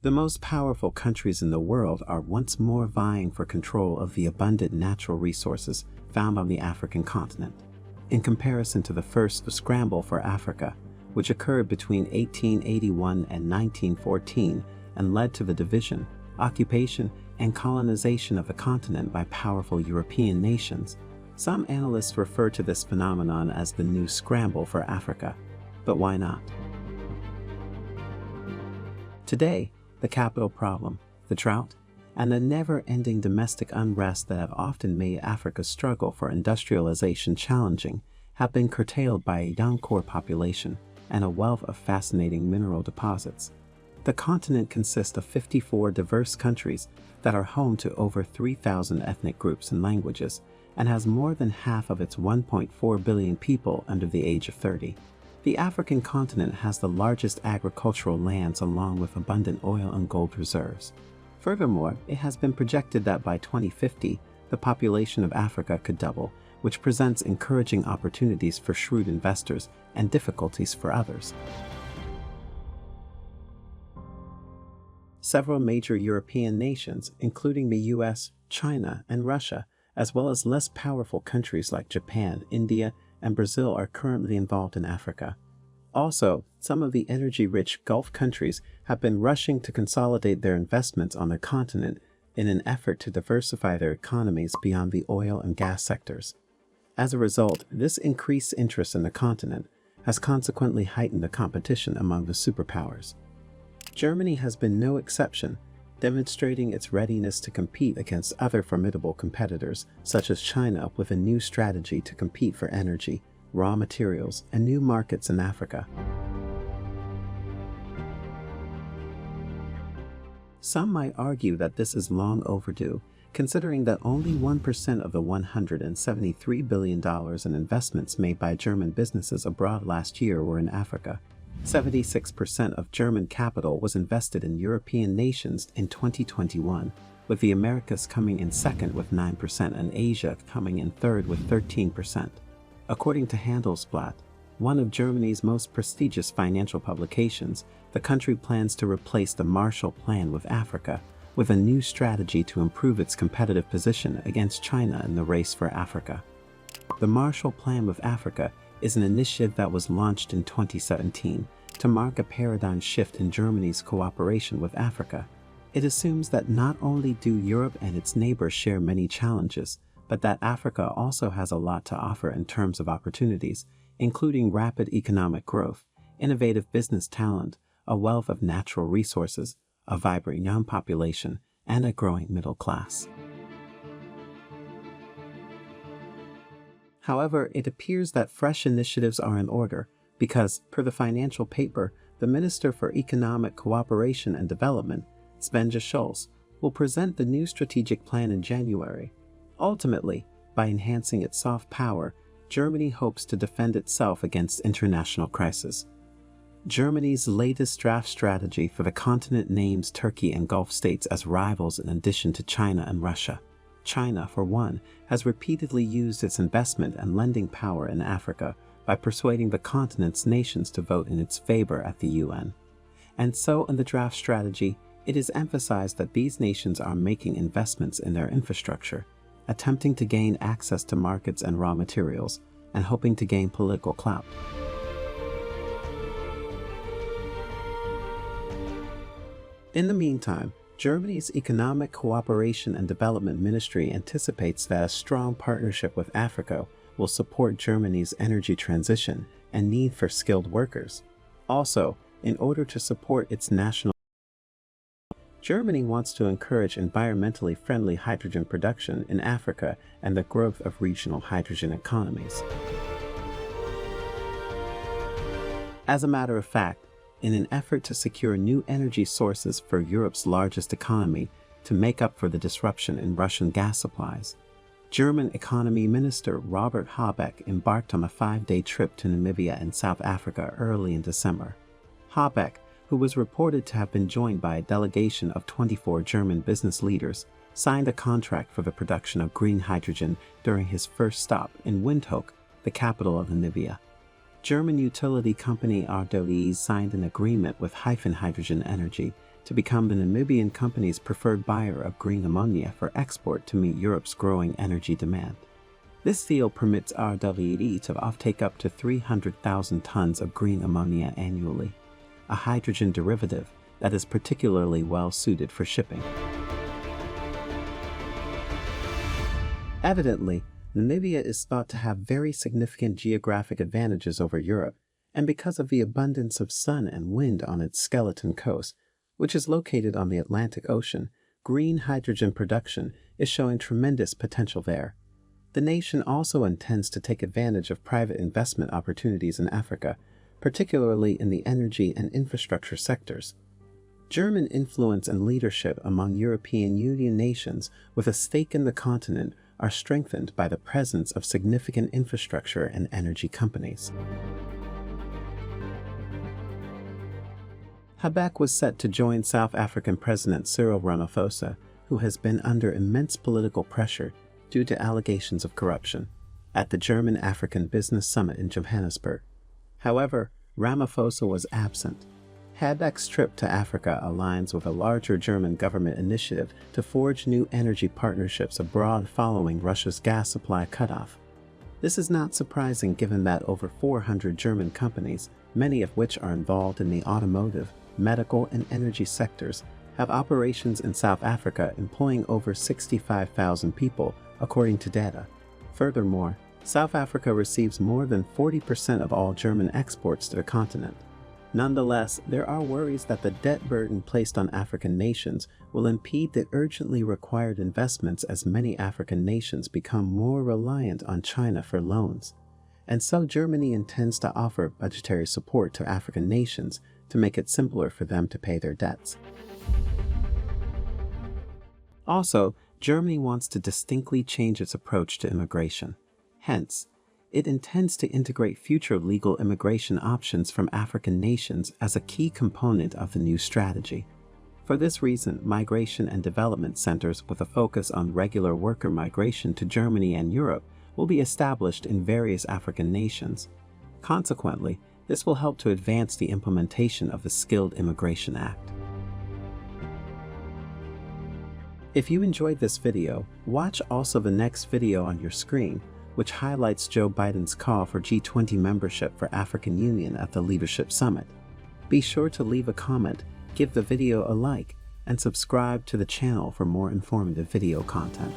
The most powerful countries in the world are once more vying for control of the abundant natural resources found on the African continent. In comparison to the first scramble for Africa, which occurred between 1881 and 1914 and led to the division, occupation, and colonization of the continent by powerful European nations, some analysts refer to this phenomenon as the new scramble for Africa. But why not? Today, the capital problem, the drought, and the never-ending domestic unrest that have often made Africa's struggle for industrialization challenging have been curtailed by a young core population and a wealth of fascinating mineral deposits. The continent consists of 54 diverse countries that are home to over 3,000 ethnic groups and languages, and has more than half of its 1.4 billion people under the age of 30. The African continent has the largest agricultural lands along with abundant oil and gold reserves. Furthermore, it has been projected that by 2050, the population of Africa could double, which presents encouraging opportunities for shrewd investors and difficulties for others. Several major European nations, including the US, China, and Russia, as well as less powerful countries like Japan, India, and Brazil are currently involved in Africa. Also, some of the energy-rich Gulf countries have been rushing to consolidate their investments on the continent in an effort to diversify their economies beyond the oil and gas sectors. As a result, this increased interest in the continent has consequently heightened the competition among the superpowers. Germany has been no exception, demonstrating its readiness to compete against other formidable competitors, such as China, with a new strategy to compete for energy, raw materials, and new markets in Africa. Some might argue that this is long overdue, considering that only 1% of the $173 billion in investments made by German businesses abroad last year were in Africa. 76% of German capital was invested in European nations in 2021, with the Americas coming in second with 9% and Asia coming in third with 13%. According to Handelsblatt, one of Germany's most prestigious financial publications, the country plans to replace the Marshall Plan with Africa, with a new strategy to improve its competitive position against China in the race for Africa. The Marshall Plan with Africa is an initiative that was launched in 2017 to mark a paradigm shift in Germany's cooperation with Africa. It assumes that not only do Europe and its neighbors share many challenges, but that Africa also has a lot to offer in terms of opportunities, including rapid economic growth, innovative business talent, a wealth of natural resources, a vibrant young population, and a growing middle class. However, it appears that fresh initiatives are in order because, per the financial paper, the Minister for Economic Cooperation and Development, Svenja Schulze, will present the new strategic plan in January. Ultimately, by enhancing its soft power, Germany hopes to defend itself against international crisis. Germany's latest draft strategy for the continent names Turkey and Gulf states as rivals in addition to China and Russia. China, for one, has repeatedly used its investment and lending power in Africa by persuading the continent's nations to vote in its favor at the UN. And so in the draft strategy, it is emphasized that these nations are making investments in their infrastructure, attempting to gain access to markets and raw materials, and hoping to gain political clout. In the meantime, Germany's Economic Cooperation and Development Ministry anticipates that a strong partnership with Africa will support Germany's energy transition and need for skilled workers. Also, in order to support its national, Germany wants to encourage environmentally friendly hydrogen production in Africa and the growth of regional hydrogen economies. As a matter of fact, in an effort to secure new energy sources for Europe's largest economy to make up for the disruption in Russian gas supplies, German Economy Minister Robert Habeck embarked on a 5-day trip to Namibia and South Africa early in December. Habeck, who was reported to have been joined by a delegation of 24 German business leaders, signed a contract for the production of green hydrogen during his first stop in Windhoek, the capital of Namibia. German utility company RWE signed an agreement with Hyphen Hydrogen Energy, to become the Namibian company's preferred buyer of green ammonia for export to meet Europe's growing energy demand. This deal permits RWE to offtake up to 300,000 tons of green ammonia annually, a hydrogen derivative that is particularly well suited for shipping. Evidently, Namibia is thought to have very significant geographic advantages over Europe, and because of the abundance of sun and wind on its skeleton coast, which is located on the Atlantic Ocean, green hydrogen production is showing tremendous potential there. The nation also intends to take advantage of private investment opportunities in Africa, particularly in the energy and infrastructure sectors. German influence and leadership among European Union nations with a stake in the continent are strengthened by the presence of significant infrastructure and energy companies. Habeck was set to join South African President Cyril Ramaphosa, who has been under immense political pressure due to allegations of corruption, at the German-African Business Summit in Johannesburg. However, Ramaphosa was absent. Habeck's trip to Africa aligns with a larger German government initiative to forge new energy partnerships abroad following Russia's gas supply cutoff. This is not surprising given that over 400 German companies, many of which are involved in the automotive, medical, and energy sectors, have operations in South Africa employing over 65,000 people, according to data. Furthermore, South Africa receives more than 40% of all German exports to the continent. Nonetheless, there are worries that the debt burden placed on African nations will impede the urgently required investments as many African nations become more reliant on China for loans. And so Germany intends to offer budgetary support to African nations to make it simpler for them to pay their debts. Also, Germany wants to distinctly change its approach to immigration. Hence, it intends to integrate future legal immigration options from African nations as a key component of the new strategy. For this reason, migration and development centers with a focus on regular worker migration to Germany and Europe will be established in various African nations. Consequently, this will help to advance the implementation of the Skilled Immigration Act. If you enjoyed this video, watch also the next video on your screen, which highlights Joe Biden's call for G20 membership for African Union at the Leadership Summit. Be sure to leave a comment, give the video a like, and subscribe to the channel for more informative video content.